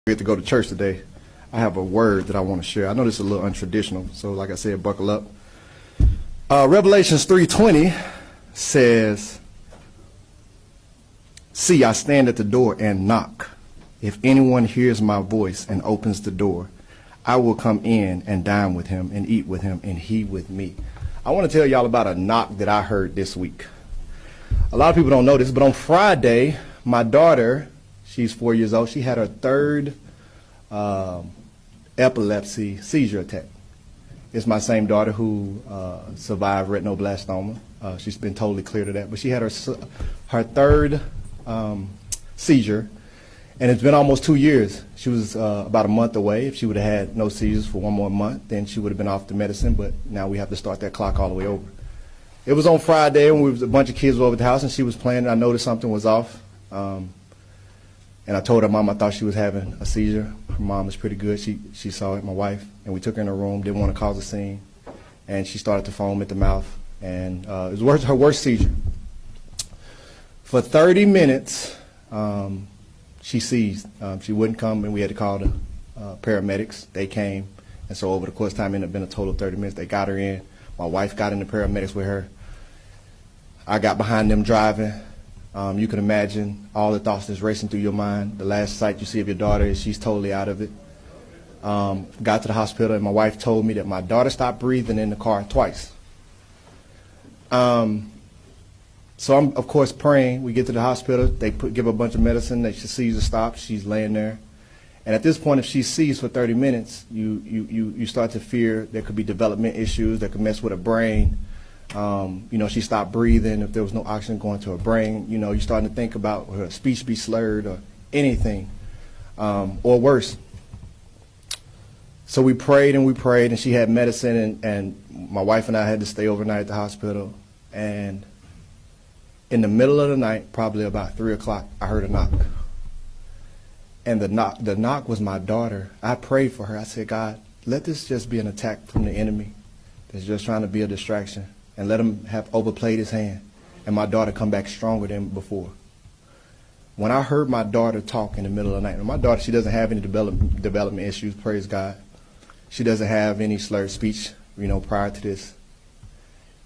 Get to go to church today. I have a word that I want to share. I know this is a little untraditional, so like I said, buckle up. Revelations 3:20 says, "See, I stand at the door and knock. If anyone hears my voice and opens the door, I will come in and dine with him and eat with him and he with me." I want to tell y'all about a knock that I heard this week. A lot of people don't know this, but on Friday, my daughter, she's 4 years old, she had her third epilepsy seizure attack. It's my same daughter who survived retinoblastoma. She's been totally cleared of that, but she had her third seizure, and it's been almost 2 years. She was about a month away. If she would have had no seizures for one more month, then she would have been off the medicine, but now we have to start that clock all the way over. It was on Friday when a bunch of kids were over at the house, and she was playing, and I noticed something was off. And I told her mom I thought she was having a seizure. Her mom is pretty good. She saw it, my wife, and we took her in her room, didn't want to cause a scene. And she started to foam at the mouth, and it was her worst seizure. For 30 minutes, she seized. She wouldn't come, and we had to call the paramedics. They came, and so over the course of time, it ended up being a total of 30 minutes. They got her in. My wife got in the paramedics with her. I got behind them driving. You can imagine all the thoughts that's racing through your mind. The last sight you see of your daughter is she's totally out of it. Got to the hospital, and my wife told me that my daughter stopped breathing in the car twice. So I'm, of course, praying. We get to the hospital. They give her a bunch of medicine. She sees her stop. She's laying there. And at this point, if she sees for 30 minutes, you start to fear there could be development issues that could mess with her brain. She stopped breathing. If there was no oxygen going to her brain, you're starting to think about her speech be slurred or anything, or worse. So we prayed, and she had medicine, and my wife and I had to stay overnight at the hospital. And in the middle of the night, probably about 3 o'clock, I heard a knock. And the knock was my daughter. I prayed for her. I said, God, let this just be an attack from the enemy that's just trying to be a distraction. And let him have overplayed his hand, and my daughter come back stronger than before. When I heard my daughter talk in the middle of the night, and my daughter, she doesn't have any development issues, praise God. She doesn't have any slurred speech, prior to this.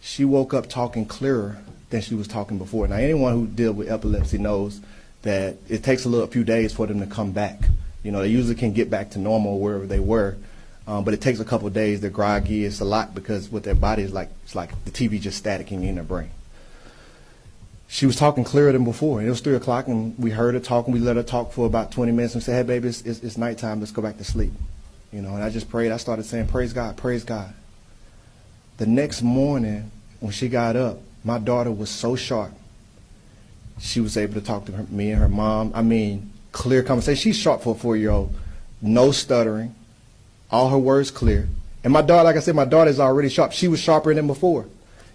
She woke up talking clearer than she was talking before. Now, anyone who deals with epilepsy knows that it takes a few days for them to come back. They usually can get back to normal wherever they were. But it takes a couple of days. They're groggy. It's a lot because what their body is like, it's like the TV just staticking in their brain. She was talking clearer than before. And it was 3 o'clock, and we heard her talk, and we let her talk for about 20 minutes and said, "Hey, baby, it's nighttime. Let's go back to sleep." And I just prayed. I started saying, "Praise God, praise God." The next morning, when she got up, my daughter was so sharp. She was able to talk to me and her mom. I mean, clear conversation. She's sharp for a 4-year-old. No stuttering. All her words clear. And my daughter, like I said, my daughter is already sharp. She was sharper than before.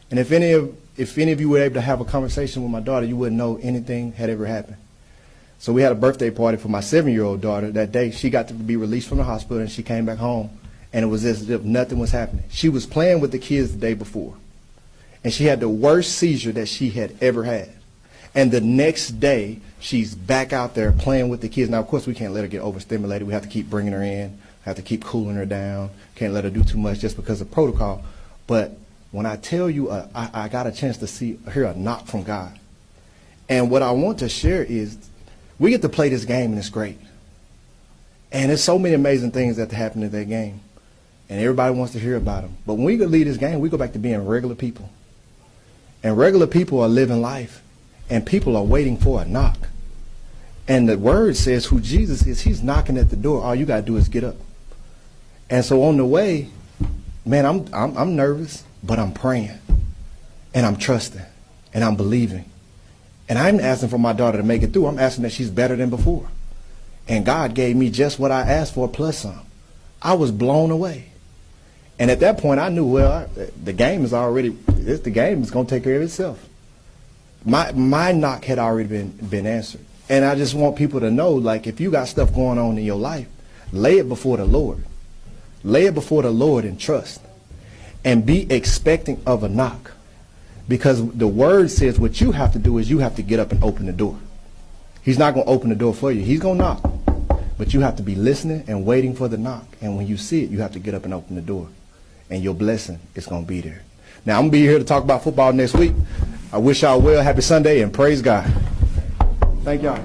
And if any of you were able to have a conversation with my daughter, you wouldn't know anything had ever happened. So we had a birthday party for my 7-year-old daughter that day. She got to be released from the hospital, and she came back home, and it was as if nothing was happening. She was playing with the kids the day before, and she had the worst seizure that she had ever had. And the next day, she's back out there playing with the kids. Now, of course, we can't let her get overstimulated. We have to keep bringing her in. Have to keep cooling her down. Can't let her do too much just because of protocol. But when I tell you, I got a chance to hear a knock from God. And what I want to share is we get to play this game, and it's great. And there's so many amazing things that happen in that game. And everybody wants to hear about them. But when we leave this game, we go back to being regular people. And regular people are living life. And people are waiting for a knock. And the word says who Jesus is, he's knocking at the door. All you got to do is get up. And so on the way, man, I'm nervous, but I'm praying, and I'm trusting, and I'm believing. And I'm asking for my daughter to make it through. I'm asking that she's better than before. And God gave me just what I asked for plus some. I was blown away. And at that point, I knew, the game is going to take care of itself. My knock had already been answered. And I just want people to know, like, if you got stuff going on in your life, lay it before the Lord. Lay it before the Lord and trust. And be expecting of a knock. Because the word says what you have to do is you have to get up and open the door. He's not going to open the door for you. He's going to knock. But you have to be listening and waiting for the knock. And when you see it, you have to get up and open the door. And your blessing is going to be there. Now, I'm going to be here to talk about football next week. I wish y'all well. Happy Sunday, and praise God. Thank y'all.